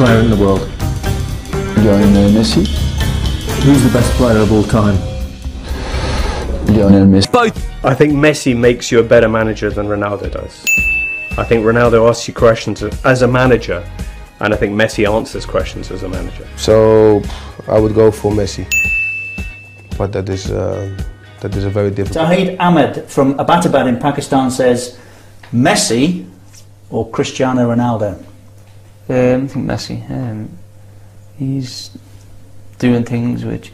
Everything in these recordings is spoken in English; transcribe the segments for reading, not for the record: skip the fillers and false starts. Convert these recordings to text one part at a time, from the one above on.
player in the world? Lionel Messi. Who's the best player of all time? Lionel Messi. Both. I think Messi makes you a better manager than Ronaldo does. I think Ronaldo asks you questions as a manager, and I think Messi answers questions as a manager. So I would go for Messi, but that is a very difficult. Tawheed Ahmed from Abbottabad in Pakistan says, Messi or Cristiano Ronaldo? I think Messi. He's doing things which,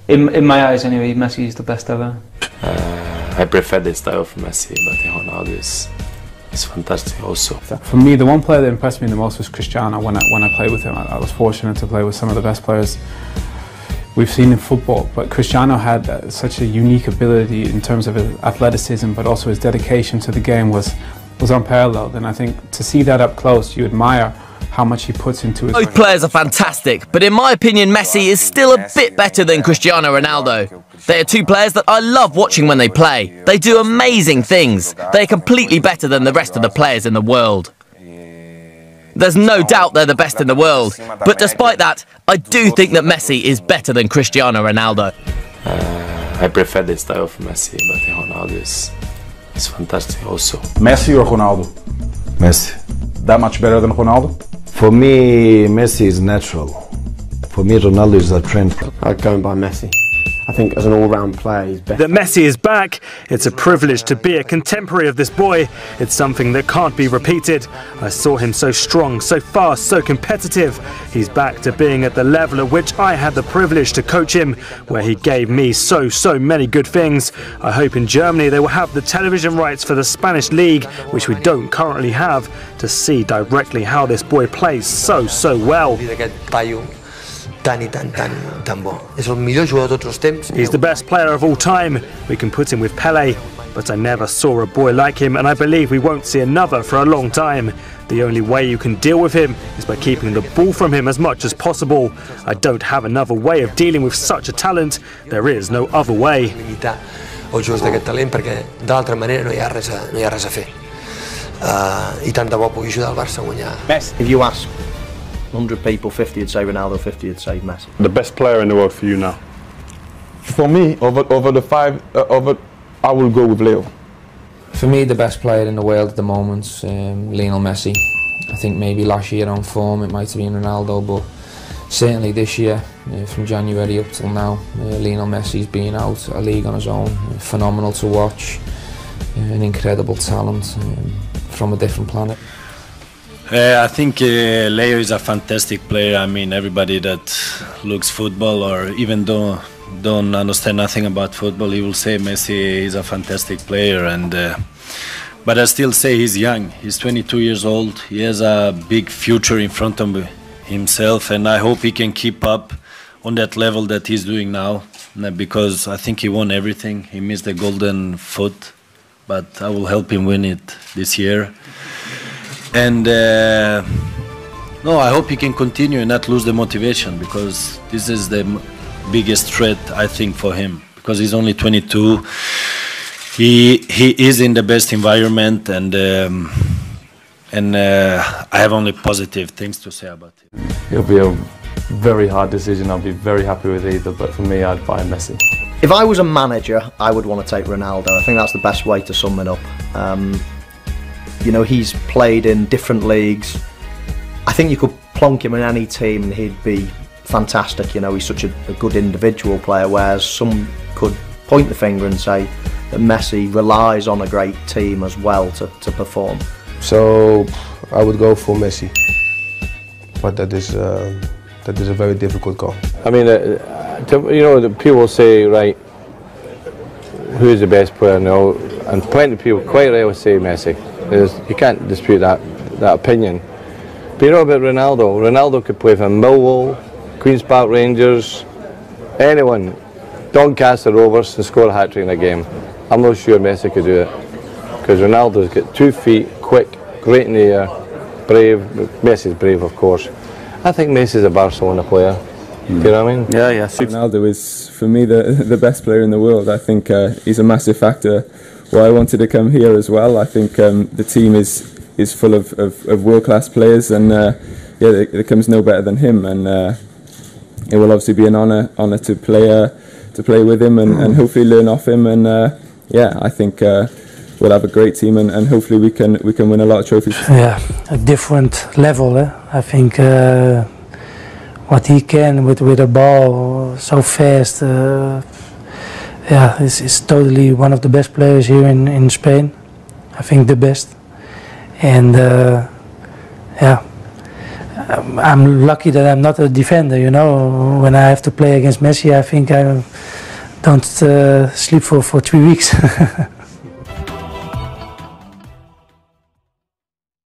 in my eyes anyway, Messi is the best ever. I prefer the style of Messi, but Ronaldo is fantastic also. For me, the one player that impressed me the most was Cristiano. When I played with him, I was fortunate to play with some of the best players we've seen in football. But Cristiano had such a unique ability in terms of his athleticism, but also his dedication to the game was unparalleled. And I think to see that up close, you admire how much he puts into it. Both players are fantastic, but in my opinion, Messi is still a bit better than Cristiano Ronaldo. They are two players that I love watching when they play. They do amazing things. They are completely better than the rest of the players in the world. There's no doubt they're the best in the world, but despite that, I do think that Messi is better than Cristiano Ronaldo. I prefer the style of Messi, but Ronaldo is fantastic also. Messi or Ronaldo? Messi. That much better than Ronaldo? For me, Messi is natural. For me, Ronaldo is a trend. I'd go by Messi. I think as an all-round player, he's better. That Messi is back, it's a privilege to be a contemporary of this boy. It's something that can't be repeated. I saw him so strong, so fast, so competitive. He's back to being at the level at which I had the privilege to coach him, where he gave me so many good things. I hope in Germany they will have the television rights for the Spanish League, which we don't currently have, to see directly how this boy plays so well. He's the best player of all time. We can put him with Pele, but I never saw a boy like him, and I believe we won't see another for a long time. The only way you can deal with him is by keeping the ball from him as much as possible. I don't have another way of dealing with such a talent. There is no other way. If you ask 100 people, 50 would say Ronaldo, 50 would say Messi. The best player in the world for you now? For me, over the five, I will go with Leo. For me, the best player in the world at the moment, Lionel Messi. I think maybe last year on form it might have been Ronaldo, but certainly this year, from January up till now, Lionel Messi's been out a league on his own. Phenomenal to watch, an incredible talent from a different planet. I think Leo is a fantastic player. I mean, everybody that looks football or even don't understand nothing about football, he will say Messi is a fantastic player. And but I still say he's young. He's 22 years old. He has a big future in front of himself, and I hope he can keep up on that level that he's doing now, because I think he won everything. He missed the golden foot, but I will help him win it this year. And no, I hope he can continue and not lose the motivation, because this is the biggest threat, I think, for him, because he's only 22. He is in the best environment, and I have only positive things to say about it. It'll be a very hard decision. I'll be very happy with either, but for me, I'd buy Messi. If I was a manager, I would want to take Ronaldo. I think that's the best way to sum it up. You know, he's played in different leagues. I think you could plonk him in any team and he'd be fantastic. You know, he's such a good individual player, whereas some could point the finger and say that Messi relies on a great team as well to perform. So I would go for Messi, but that is a very difficult call. I mean, you know, people say, right, who is the best player now? And plenty of people quite rightly say Messi. You can't dispute that opinion. But you know about Ronaldo? Ronaldo could play for Millwall, Queen's Park Rangers, anyone, Doncaster Rovers, and score a hat-trick in a game. I'm not sure Messi could do it, because Ronaldo's got 2 feet, quick, great in the air, brave. Messi's brave, of course. I think Messi's a Barcelona player. Do you know what I mean? Yeah. Ronaldo is, for me, the best player in the world. I think he's a massive factor why I wanted to come here as well. I think the team is full of world-class players, and yeah, there comes no better than him, and it will obviously be an honour to play with him and hopefully learn off him, and yeah, I think we'll have a great team, and hopefully we can win a lot of trophies. Yeah, a different level. I think what he can with a ball so fast. Yeah, he's totally one of the best players here in Spain. I think the best, and yeah, I'm lucky that I'm not a defender. You know, when I have to play against Messi, I think I don't sleep for 3 weeks.